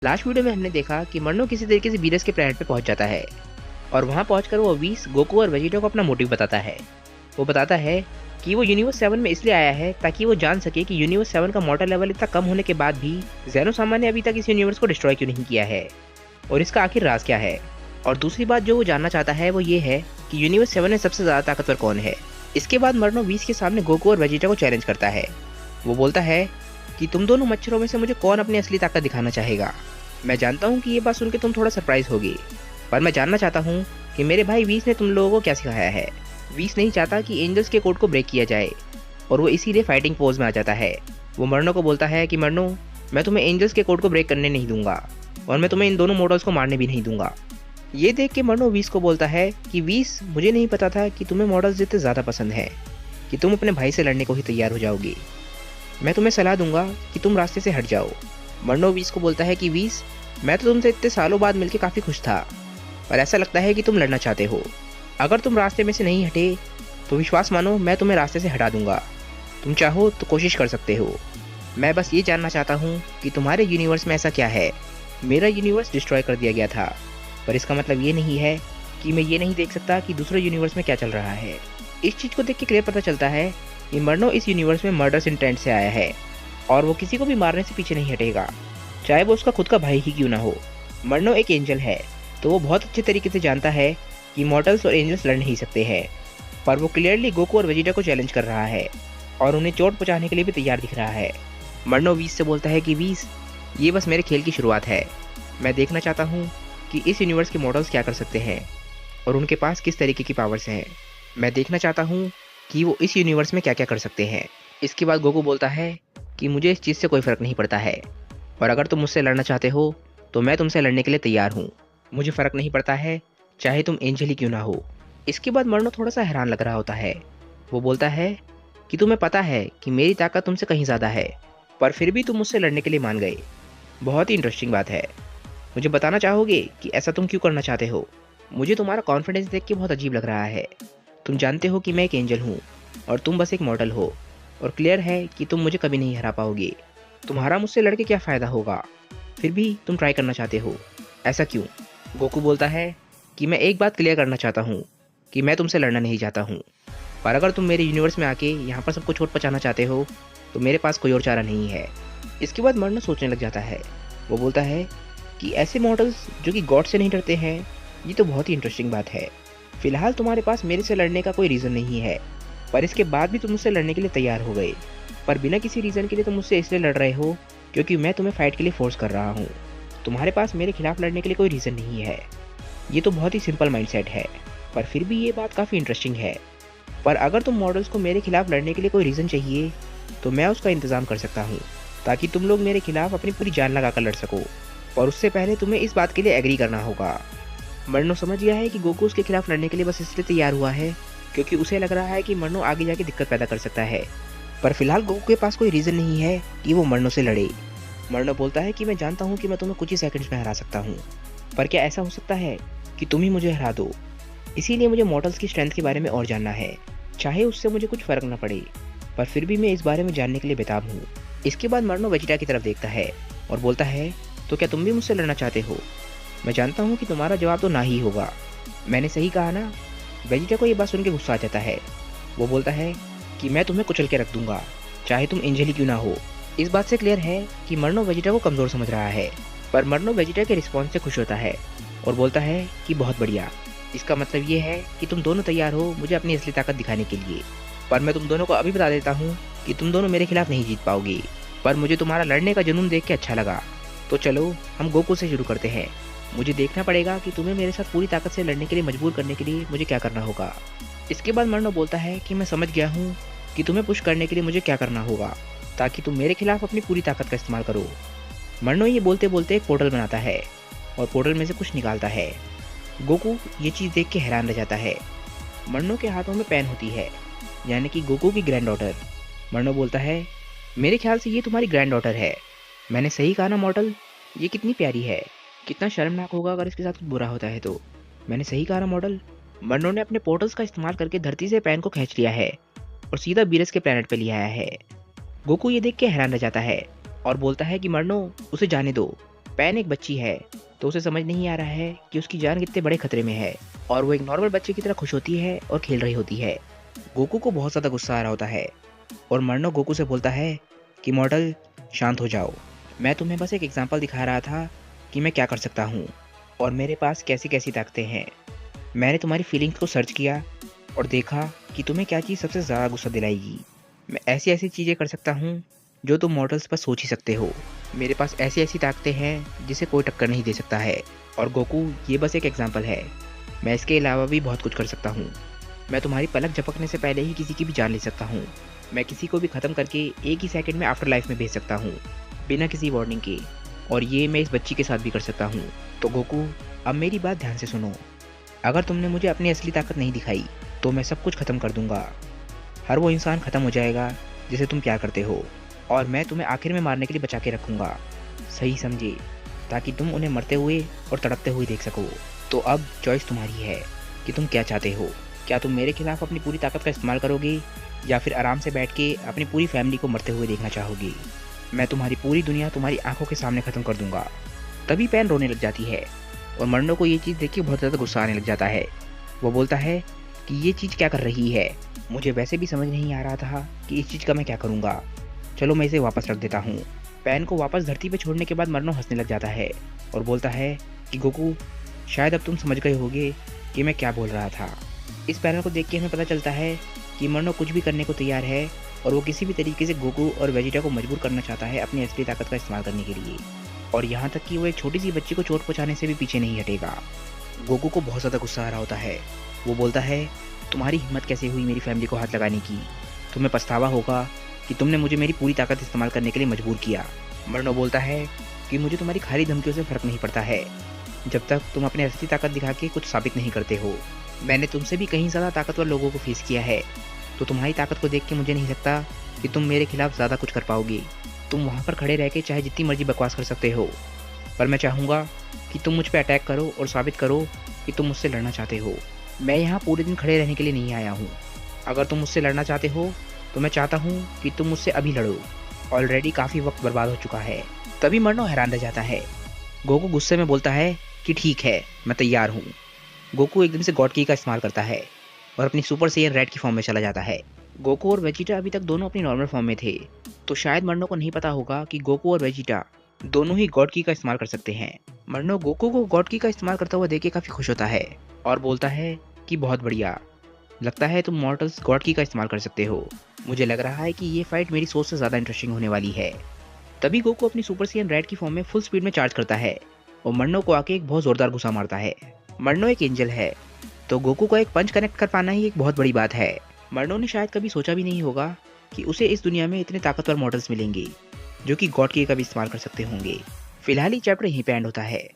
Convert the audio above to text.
Last video में हमने देखा कि मन्नो किसी तरीके से वीनस के प्लैनेट पे पहुंच जाता है और वहां पहुंचकर वो व्हीस, गोकू और वेजिटा को अपना मोटिव बताता है। वो बताता है कि वो यूनिवर्स 7 में इसलिए आया है ताकि वो जान सके कि यूनिवर्स 7 का मॉर्टल लेवल इतना कम होने के बाद भी ज़ेनो सामा ने अभी तक इस यूनिवर्स को डिस्ट्रॉय क्यों नहीं किया है और इसका आखिर राज क्या है। और दूसरी बात जो वो जानना चाहता है वो ये है कि यूनिवर्स 7 में सबसे ज़्यादा ताकतवर कौन है। इसके बाद मर्नो व्हीस के सामने गोकू और वेजिटा को चैलेंज करता है। वो बोलता है कि तुम दोनों मच्छरों में से मुझे कौन अपनी असली ताकत दिखाना चाहेगा। मैं जानता हूँ कि ये बात सुनकर तुम थोड़ा सरप्राइज होगी, पर मैं जानना चाहता हूँ कि मेरे भाई व्हीस ने तुम लोगों को क्या सिखाया है। व्हीस नहीं चाहता कि एंजल्स के कोड को ब्रेक किया जाए और वो इसीलिए फाइटिंग पोज में आ जाता है। वो मर्नो को बोलता है कि मर्नो, मैं तुम्हें एंजल्स के कोड को ब्रेक करने नहीं दूंगा और मैं तुम्हें इन दोनों मॉडल्स को मारने भी नहीं दूंगा। ये देख के मर्नो व्हीस को बोलता है कि व्हीस, मुझे नहीं पता था कि तुम्हें मॉडल्स जितने ज़्यादा पसंद है कि तुम अपने भाई से लड़ने को ही तैयार हो जाओगी। मैं तुम्हें सलाह दूंगा कि तुम रास्ते से हट जाओ। मर्नो व्हीस को बोलता है कि व्हीस, मैं तो तुमसे इतने सालों बाद मिलकर काफ़ी खुश था, पर ऐसा लगता है कि तुम लड़ना चाहते हो। अगर तुम रास्ते में से नहीं हटे तो विश्वास मानो मैं तुम्हें रास्ते से हटा दूंगा। तुम चाहो तो कोशिश कर सकते हो। मैं बस ये जानना चाहता हूँ कि तुम्हारे यूनिवर्स में ऐसा क्या है। मेरा यूनिवर्स डिस्ट्रॉय कर दिया गया था, पर इसका मतलब ये नहीं है कि मैं ये नहीं देख सकता कि दूसरे यूनिवर्स में क्या चल रहा है। इस चीज़ को देख के क्लियर पता चलता है कि मर्नो इस यूनिवर्स में मर्डर्स इंटेंट से आया है और वो किसी को भी मारने से पीछे नहीं हटेगा, चाहे वो उसका खुद का भाई ही क्यों ना हो। मर्नो एक एंजल है तो वो बहुत अच्छे तरीके से जानता है कि मॉर्टल्स और एंजल्स लड़ नहीं सकते हैं, पर वो क्लियरली गोकू और वेजिटा को चैलेंज कर रहा है और उन्हें चोट पहुंचाने के लिए भी तैयार दिख रहा है। मर्नो व्हीस से बोलता है कि व्हीस, ये बस मेरे खेल की शुरुआत है। मैं देखना चाहता हूँ कि इस यूनिवर्स के मॉडल्स क्या कर सकते हैं और उनके पास किस तरीके की पावर्स हैं। मैं देखना चाहता हूँ कि वो इस यूनिवर्स में क्या क्या कर सकते हैं। इसके बाद गोकू बोलता है कि मुझे इस चीज़ से कोई फ़र्क नहीं पड़ता है और अगर तुम मुझसे लड़ना चाहते हो तो मैं तुमसे लड़ने के लिए तैयार हूँ। मुझे फ़र्क नहीं पड़ता है चाहे तुम एंजल ही क्यों ना हो। इसके बाद मर्नो थोड़ा सा हैरान लग रहा होता है। वो बोलता है कि तुम्हें पता है कि मेरी ताकत तुमसे कहीं ज़्यादा है, पर फिर भी तुम मुझसे लड़ने के लिए मान गए। बहुत ही इंटरेस्टिंग बात है। मुझे बताना चाहोगे कि ऐसा तुम क्यों करना चाहते हो। मुझे तुम्हारा कॉन्फिडेंस देख के बहुत अजीब लग रहा है। तुम जानते हो कि मैं एक एंजल हूँ और तुम बस एक मॉडल हो, और क्लियर है कि तुम मुझे कभी नहीं हरा पाओगे। तुम्हारा मुझसे लड़के क्या फ़ायदा होगा, फिर भी तुम ट्राई करना चाहते हो। ऐसा क्यों। गोकू बोलता है कि मैं एक बात क्लियर करना चाहता हूँ कि मैं तुमसे लड़ना नहीं चाहता हूँ, पर अगर तुम मेरे यूनिवर्स में आके यहाँ पर सबको चोट पहुँचाना चाहते हो तो मेरे पास कोई और चारा नहीं है। इसके बाद मर्नो सोचने लग जाता है। वो बोलता है कि ऐसे मॉडल्स जो कि गॉड से नहीं डरते हैं, ये तो बहुत ही इंटरेस्टिंग बात है। फिलहाल तुम्हारे पास मेरे से लड़ने का कोई रीज़न नहीं है, पर इसके बाद भी तुम मुझसे लड़ने के लिए तैयार हो गए। पर बिना किसी रीज़न के लिए तुम मुझसे इसलिए लड़ रहे हो क्योंकि मैं तुम्हें फाइट के लिए फोर्स कर रहा हूँ। तुम्हारे पास मेरे खिलाफ लड़ने के लिए कोई रीज़न नहीं है। ये तो बहुत ही सिंपल माइंडसेट है, पर फिर भी ये बात काफ़ी इंटरेस्टिंग है। पर अगर तुम मॉडल्स को मेरे खिलाफ लड़ने के लिए कोई रीज़न चाहिए तो मैं उसका इंतज़ाम कर सकता हूँ, ताकि तुम लोग मेरे खिलाफ अपनी पूरी जान लगा कर लड़ सको। और उससे पहले तुम्हें इस बात के लिए एग्री करना होगा। मर्नो समझ गया है कि गोकू उसके खिलाफ लड़ने के लिए बस इसलिए तैयार हुआ है क्योंकि उसे लग रहा है कि मर्नो आगे जाके दिक्कत पैदा कर सकता है, पर फिलहाल गोकू के पास कोई रीज़न नहीं है कि वो मर्नो से लड़े। मर्नो बोलता है कि मैं जानता हूँ कि मैं तुम्हें कुछ ही सेकंड्स में हरा सकता हूँ, पर क्या ऐसा हो सकता है कि तुम ही मुझे हरा दो। इसीलिए मुझे मॉडल्स की स्ट्रेंथ के बारे में और जानना है, चाहे उससे मुझे कुछ फ़र्क ना पड़े, पर फिर भी मैं इस बारे में जानने के लिए बेताब हूँ। इसके बाद मर्नो वेजिटा की तरफ देखता है और बोलता है, तो क्या तुम भी मुझसे लड़ना चाहते हो। मैं जानता हूँ कि तुम्हारा जवाब तो ना ही होगा। मैंने सही कहा ना। वेजिटा को ये बात सुन के गुस्सा आ जाता है। वो बोलता है कि मैं तुम्हें कुचल के रख दूंगा, चाहे तुम एंजल ही क्यों ना हो। इस बात से क्लियर है कि मर्नो वेजिटा को कमज़ोर समझ रहा है, पर मर्नो वेजिटा के रिस्पॉन्स से खुश होता है और बोलता है कि बहुत बढ़िया। इसका मतलब ये है कि तुम दोनों तैयार हो मुझे अपनी असली ताकत दिखाने के लिए। पर मैं तुम दोनों को अभी बता देता हूँ कि तुम दोनों मेरे खिलाफ नहीं जीत पाओगे, पर मुझे तुम्हारा लड़ने का जुनून देख के अच्छा लगा। तो चलो हम गोकू से शुरू करते हैं। मुझे देखना पड़ेगा कि तुम्हें मेरे साथ पूरी ताकत से लड़ने के लिए मजबूर करने के लिए मुझे क्या करना होगा। इसके बाद मर्नो बोलता है कि मैं समझ गया हूँ कि तुम्हें पुश करने के लिए मुझे क्या करना होगा, ताकि तुम मेरे खिलाफ अपनी पूरी ताकत का इस्तेमाल करो। मर्नो ये बोलते बोलते एक पोर्टल बनाता है और पोर्टल में से कुछ निकालता है। गोकू ये चीज़ देख के हैरान रह जाता है। मर्नो के हाथों में पेन होती है, यानी कि गोकू की ग्रैंड डॉटर। मर्नो बोलता है, मेरे ख्याल से ये तुम्हारी ग्रैंड डॉटर है। मैंने सही कहा ना मॉडल। ये कितनी प्यारी है। कितना शर्मनाक होगा अगर इसके साथ कुछ बुरा होता है तो। मैंने सही कहा ना मॉडल। मर्नो ने अपने पोर्टल्स का इस्तेमाल करके धरती से पेन को खींच लिया है और सीधा बीरस के प्लेनेट पे ले आया है। गोकू ये देख के हैरान रह जाता है और बोलता है कि मर्नो, उसे जाने दो, पैन एक बच्ची है, तो उसे समझ नहीं आ रहा है कि उसकी जान कितने बड़े खतरे में है और वो एक नॉर्मल बच्चे की तरह खुश होती है और खेल रही होती है। गोकू को बहुत ज़्यादा गुस्सा आ रहा होता है और मर्नो गोकू से बोलता है कि मॉडल, शांत हो जाओ। मैं तुम्हें बस एक एग्जाम्पल दिखा रहा था कि मैं क्या कर सकता हूँ और मेरे पास कैसी कैसी ताकतें हैं। मैंने तुम्हारी फीलिंग्स को सर्च किया और देखा कि तुम्हें क्या चीज़ सबसे ज़्यादा गुस्सा दिलाएगी। मैं ऐसी ऐसी चीज़ें कर सकता हूँ जो तुम मॉडल्स पर सोच ही सकते हो। मेरे पास ऐसी ऐसी ताकतें हैं जिसे कोई टक्कर नहीं दे सकता है। और गोकू, ये बस एक एग्जाम्पल है, मैं इसके अलावा भी बहुत कुछ कर सकता हूँ। मैं तुम्हारी पलक झपकने से पहले ही किसी की भी जान ले सकता हूँ। मैं किसी को भी ख़त्म करके एक ही सेकंड में आफ्टर लाइफ में भेज सकता हूँ, बिना किसी वार्निंग के। और ये मैं इस बच्ची के साथ भी कर सकता हूँ। तो गोकू, अब मेरी बात ध्यान से सुनो। अगर तुमने मुझे अपनी असली ताकत नहीं दिखाई तो मैं सब कुछ ख़त्म कर दूंगा। हर वो इंसान ख़त्म हो जाएगा जिसे तुम प्यार करते हो, और मैं तुम्हें आखिर में मारने के लिए बचा के रखूँगा। सही समझे, ताकि तुम उन्हें मरते हुए और तड़पते हुए देख सको। तो अब चॉइस तुम्हारी है कि तुम क्या चाहते हो। क्या तुम मेरे खिलाफ अपनी पूरी ताकत का इस्तेमाल करोगे या फिर आराम से बैठ के अपनी पूरी फैमिली को मरते हुए देखना चाहोगे। मैं तुम्हारी पूरी दुनिया तुम्हारी आंखों के सामने ख़त्म कर दूंगा। तभी पैन रोने लग जाती है और मर्नो को ये चीज़ देख के बहुत ज़्यादा गुस्सा आने लग जाता है। वो बोलता है कि ये चीज़ क्या कर रही है, मुझे वैसे भी समझ नहीं आ रहा था कि इस चीज़ का मैं क्या करूँगा। चलो मैं इसे वापस रख देता हूँ। पैन को वापस धरती पर छोड़ने के बाद मर्नो हंसने लग जाता है और बोलता है कि गोकू, शायद अब तुम समझ गए होगे कि मैं क्या बोल रहा था। इस पैनल को देख के हमें पता चलता है कि मर्नो कुछ भी करने को तैयार है और वो किसी भी तरीके से गोकू और वेजिटा को मजबूर करना चाहता है अपनी असली ताकत का इस्तेमाल करने के लिए। और यहाँ तक कि वो एक छोटी सी बच्ची को चोट पहुँचाने से भी पीछे नहीं हटेगा। गोकू को बहुत ज़्यादा गुस्सा आ रहा होता है। वो बोलता है, तुम्हारी हिम्मत कैसे हुई मेरी फैमिली को हाथ लगाने की। तुम्हें पछतावा होगा कि तुमने मुझे मेरी पूरी ताकत इस्तेमाल करने के लिए मजबूर किया। मर्नो बोलता है कि मुझे तुम्हारी खाली धमकियों से फ़र्क नहीं पड़ता है, जब तक तुम अपनी असली ताकत दिखा के कुछ साबित नहीं करते हो। मैंने तुमसे भी कहीं ज़्यादा ताकतवर लोगों को फेस किया है, तो तुम्हारी ताकत को देख के मुझे नहीं लगता कि तुम मेरे खिलाफ ज़्यादा कुछ कर पाओगे। तुम वहाँ पर खड़े रह के चाहे जितनी मर्जी बकवास कर सकते हो, पर मैं चाहूँगा कि तुम मुझ पे अटैक करो और साबित करो कि तुम मुझसे लड़ना चाहते हो। मैं यहाँ पूरे दिन खड़े रहने के लिए नहीं आया हूँ। अगर तुम मुझसे लड़ना चाहते हो तो मैं चाहता हूँ कि तुम मुझसे अभी लड़ो। ऑलरेडी काफ़ी वक्त बर्बाद हो चुका है। तभी मर्नो हैरान रह जाता है। गोकू गुस्से में बोलता है कि ठीक है, मैं तैयार हूँ। गोकू एकदम से गॉड की का इस्तेमाल करता है और अपनी सुपर सैयन रेड की फॉर्म में चला जाता है। गोकू और वेजिटा अभी तक दोनों अपनी नॉर्मल फॉर्म में थे, तो शायद मर्नो को नहीं पता होगा कि गोकू और वेजिटा दोनों ही गॉड की का इस्तेमाल कर सकते हैं। मर्नो गोकू को गॉड की का इस्तेमाल करता हुआ देख के काफ़ी खुश होता है और बोलता है कि बहुत बढ़िया, लगता है तुम मॉर्टल्स गॉड की का इस्तेमाल कर सकते हो। मुझे लग रहा है कि ये फाइट मेरी सोच से ज़्यादा इंटरेस्टिंग होने वाली है। तभी गोकू अपनी सुपर सैयन रेड की फॉर्म में फुल स्पीड में चार्ज करता है और मर्नो को आके एक बहुत ज़ोरदार घुसा मारता है। मर्नो एक एंजल है, तो गोकू को एक पंच कनेक्ट कर पाना ही एक बहुत बड़ी बात है। मर्नो ने शायद कभी सोचा भी नहीं होगा कि उसे इस दुनिया में इतने ताकतवर मॉडल्स मिलेंगे जो कि गॉड की का भी इस्तेमाल कर सकते होंगे। फिलहाल ये चैप्टर यहीं पे एंड होता है।